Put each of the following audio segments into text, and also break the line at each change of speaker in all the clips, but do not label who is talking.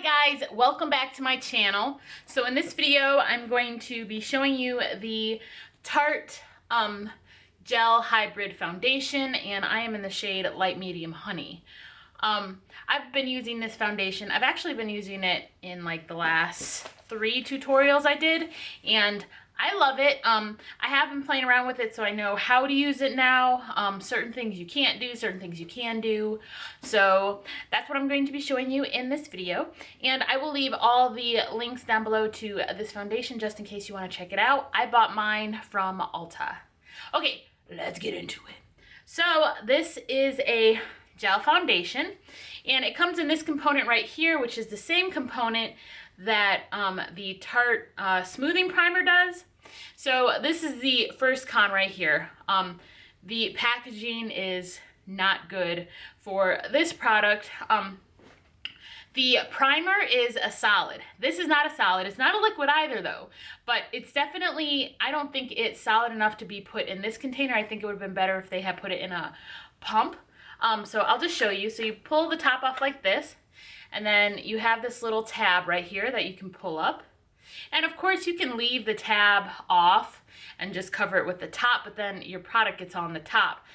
Hi guys, welcome back to my channel. So in this video, I'm going to be showing you the Tarte Gel Hybrid Foundation, and I am in the shade Light Medium Honey. I've been using this foundation. I've actually been using it in like the last 3 tutorials I did, and I love it. I have been playing around with it, so I know how to use it now. Certain things you can't do, certain things you can do. So that's what I'm going to be showing you in this video. And I will leave all the links down below to this foundation just in case you want to check it out. I bought mine from Ulta. Okay, let's get into it. So this is a gel foundation, and it comes in this component right here, which is the same component that the Tarte smoothing primer does. So this is the first con right here. The packaging is not good for this product. The primer is a solid. This is not a solid. It's not a liquid either though, but it's definitely, I don't think it's solid enough to be put in this container. I think it would have been better if they had put it in a pump. So I'll just show you. So you pull the top off like this, and then you have this little tab right here that you can pull up. And of course you can leave the tab off and just cover it with the top, but then your product gets on the top.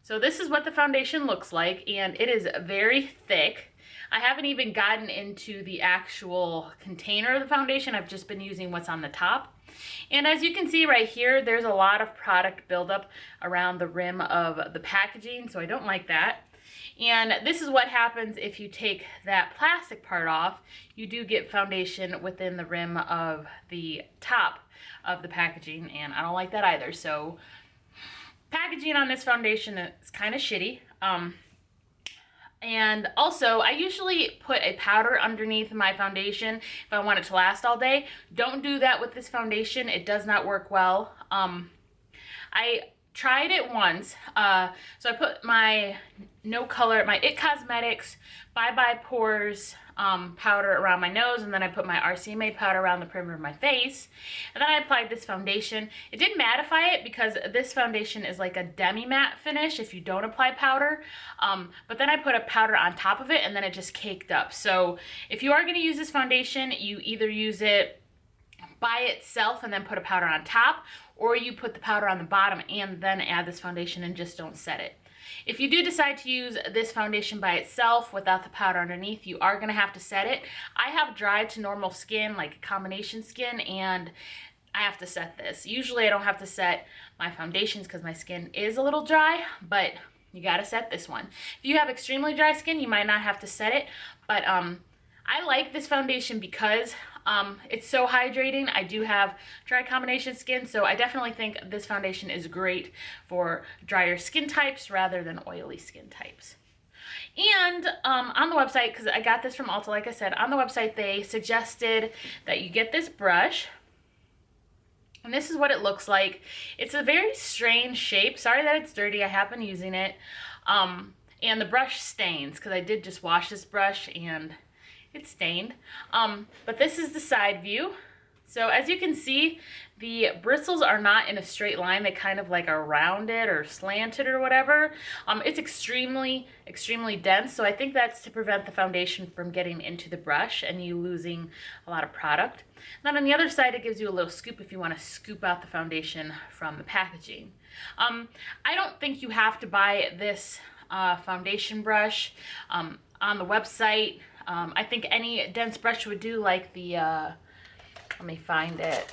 So this is what the foundation looks like, and it is very thick. I haven't even gotten into the actual container of the foundation. I've just been using what's on the top. And as you can see right here, there's a lot of product buildup around the rim of the packaging, so I don't like that. And this is what happens if you take that plastic part off. You do get foundation within the rim of the top of the packaging, and I don't like that either. So packaging on this foundation is kind of shitty. And also, I usually put a powder underneath my foundation if I want it to last all day. Don't do that with this foundation. It does not work well. I tried it once. So I put my No Color, my It Cosmetics Bye Bye Pores powder around my nose, and then I put my RCMA powder around the perimeter of my face, and then I applied this foundation. It did mattify it because this foundation is like a demi-matte finish if you don't apply powder, but then I put a powder on top of it, and then it just caked up. So if you are going to use this foundation, you either use it by itself and then put a powder on top, or you put the powder on the bottom and then add this foundation and just don't set it. If you do decide to use this foundation by itself without the powder underneath, you are going to have to set it. I have dry to normal skin, like combination skin, and I have to set this. Usually I don't have to set my foundations because my skin is a little dry, but you got to set this one. If you have extremely dry skin, you might not have to set it, but I like this foundation because it's so hydrating. I do have dry combination skin, so I definitely think this foundation is great for drier skin types rather than oily skin types. And on the website, because I got this from Ulta, like I said, on the website they suggested that you get this brush. And this is what it looks like. It's a very strange shape. Sorry that it's dirty. I have been using it. And the brush stains, because I did just wash this brush and it's stained. But this is the side view. So as you can see, the bristles are not in a straight line. They kind of like are rounded or slanted or whatever. It's extremely, extremely dense. So I think that's to prevent the foundation from getting into the brush and you losing a lot of product. And then on the other side, it gives you a little scoop if you want to scoop out the foundation from the packaging. I don't think you have to buy this foundation brush on the website. I think any dense brush would do, like the, let me find it,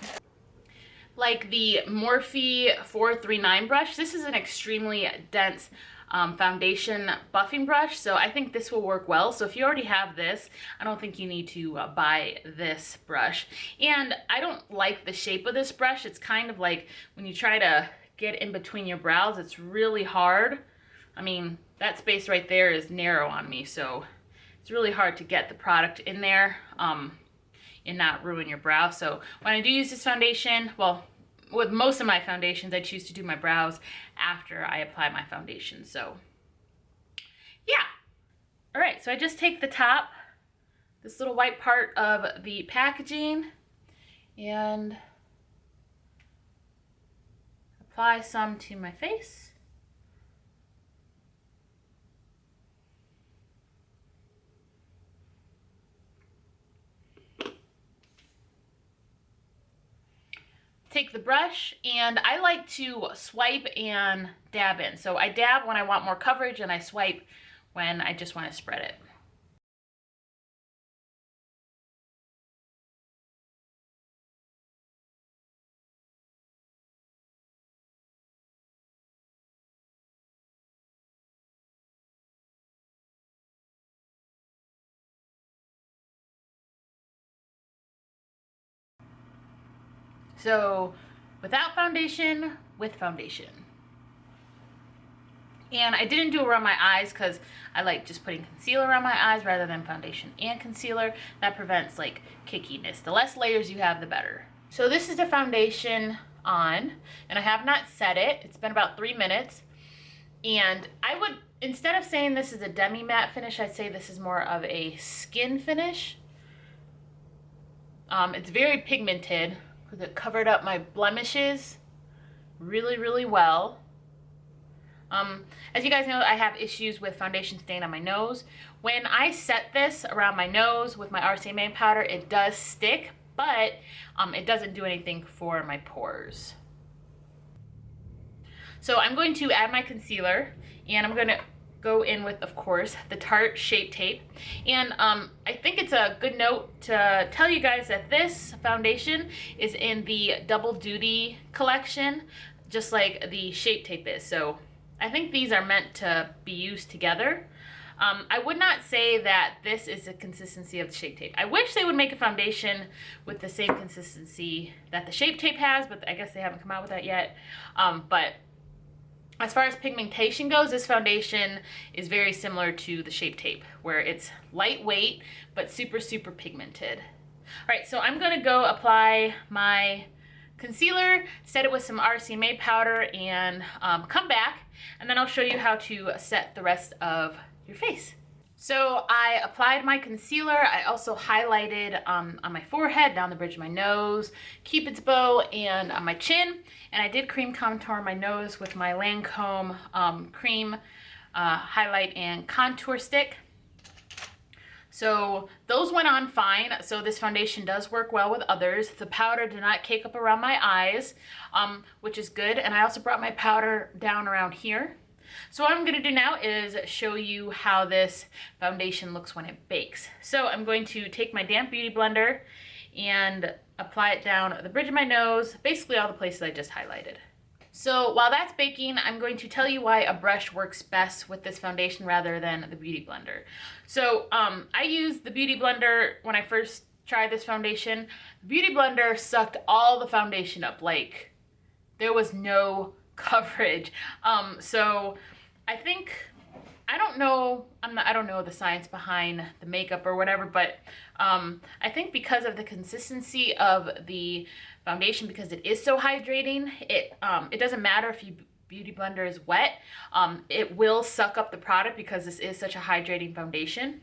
like the Morphe 439 brush. This is an extremely dense foundation buffing brush, so I think this will work well. So if you already have this, I don't think you need to buy this brush. And I don't like the shape of this brush. It's kind of like when you try to get in between your brows, it's really hard. I mean, that space right there is narrow on me, so it's really hard to get the product in there and not ruin your brow. So when I do use this foundation, well, with most of my foundations, I choose to do my brows after I apply my foundation. So yeah. All right, so I just take the top, this little white part of the packaging, and apply some to my face. take the brush, and I like to swipe and dab in. So I dab when I want more coverage, and I swipe when I just want to spread it. So without foundation, with foundation. And I didn't do it around my eyes because I like just putting concealer around my eyes rather than foundation and concealer. That prevents like cakiness. The less layers you have, the better. So this is the foundation on, and I have not set it. It's been about 3 minutes. And I would, instead of saying this is a demi matte finish, I'd say this is more of a skin finish. It's very pigmented because it covered up my blemishes really, really well. As you guys know, I have issues with foundation stain on my nose. When I set this around my nose with my RCMA powder, it does stick, but it doesn't do anything for my pores. So I'm going to add my concealer, and I'm going to go in with, of course, the Tarte Shape Tape. And I think it's a good note to tell you guys that this foundation is in the Double Duty collection, just like the Shape Tape is. So I think these are meant to be used together. I would not say that this is the consistency of the Shape Tape. I wish they would make a foundation with the same consistency that the Shape Tape has, but I guess they haven't come out with that yet. But as far as pigmentation goes, this foundation is very similar to the Shape Tape, where it's lightweight, but super, super pigmented. All right, so I'm gonna go apply my concealer, set it with some RCMA powder, and come back, and then I'll show you how to set the rest of your face. So I applied my concealer. I also highlighted on my forehead, down the bridge of my nose, Cupid's bow, and on my chin. And I did cream contour my nose with my Lancome cream highlight and contour stick. So those went on fine. So this foundation does work well with others. The powder did not cake up around my eyes, which is good. And I also brought my powder down around here. So what I'm going to do now is show you how this foundation looks when it bakes. So I'm going to take my damp beauty blender and apply it down the bridge of my nose, basically all the places I just highlighted. So while that's baking, I'm going to tell you why a brush works best with this foundation rather than the beauty blender. So I used the beauty blender when I first tried this foundation. The beauty blender sucked all the foundation up, like there was no coverage. So I think, I don't know the science behind the makeup or whatever, but I think because of the consistency of the foundation, because it is so hydrating, it doesn't matter if your beauty blender is wet, it will suck up the product because this is such a hydrating foundation.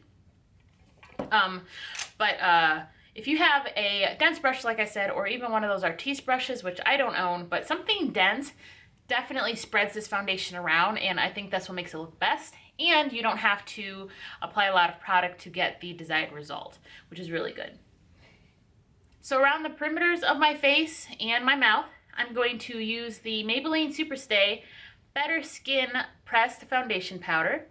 If you have a dense brush, like I said, or even one of those Artiste brushes, which I don't own, but something dense definitely spreads this foundation around, and I think that's what makes it look best. And you don't have to apply a lot of product to get the desired result, which is really good. So around the perimeters of my face and my mouth, I'm going to use the Maybelline Superstay Better Skin Pressed Foundation Powder.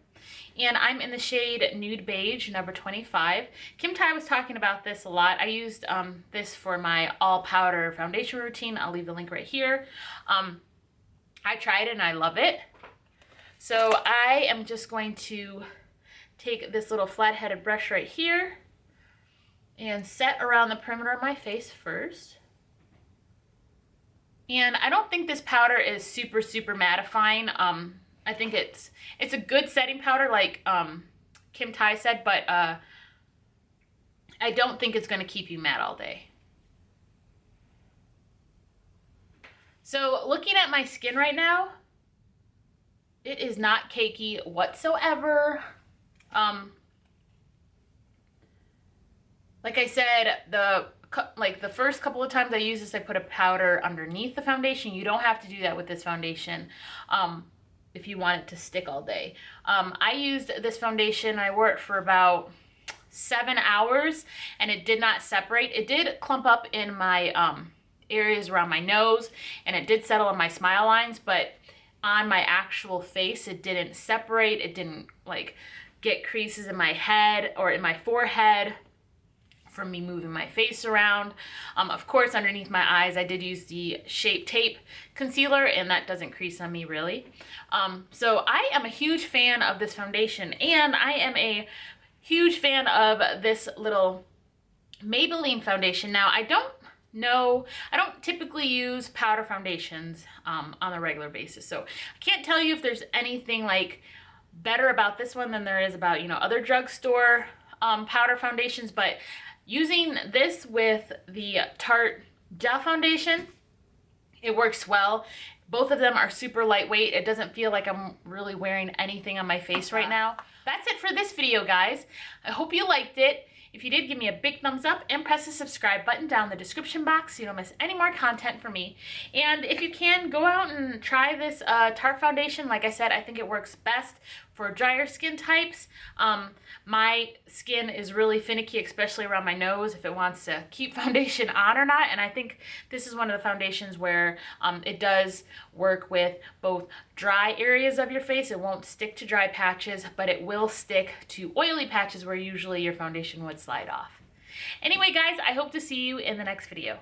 And I'm in the shade Nude Beige, number 25. Kim Tai was talking about this a lot. I used this for my all powder foundation routine. I'll leave the link right here. I tried it and I love it. So I am just going to take this little flat-headed brush right here and set around the perimeter of my face first. And I don't think this powder is super, super mattifying. I think it's a good setting powder, like Kim Tai said, but I don't think it's going to keep you matte all day. So looking at my skin right now, it is not cakey whatsoever. Like I said, the first couple of times I used this, I put a powder underneath the foundation. You don't have to do that with this foundation if you want it to stick all day. I used this foundation, I wore it for about 7 hours, and it did not separate. It did clump up in my areas around my nose, and it did settle on my smile lines, but on my actual face, it didn't separate. It didn't like get creases in my head or in my forehead from me moving my face around. Of course, underneath my eyes, I did use the Shape Tape concealer, and that doesn't crease on me really. So I am a huge fan of this foundation, and I am a huge fan of this little Maybelline foundation. Now, I don't typically use powder foundations on a regular basis, so I can't tell you if there's anything like better about this one than there is about, you know, other drugstore powder foundations, but using this with the Tarte gel foundation, it works well. Both of them are super lightweight. It doesn't feel like I'm really wearing anything on my face right now. That's it for this video, guys. I hope you liked it. If you did, give me a big thumbs up and press the subscribe button down in the description box so you don't miss any more content from me. And if you can, go out and try this Tarte foundation. Like I said, I think it works best for drier skin types. My skin is really finicky, especially around my nose, if it wants to keep foundation on or not. And I think this is one of the foundations where it does work with both dry areas of your face. It won't stick to dry patches, but it will stick to oily patches where usually your foundation would slide off. Anyway, guys, I hope to see you in the next video.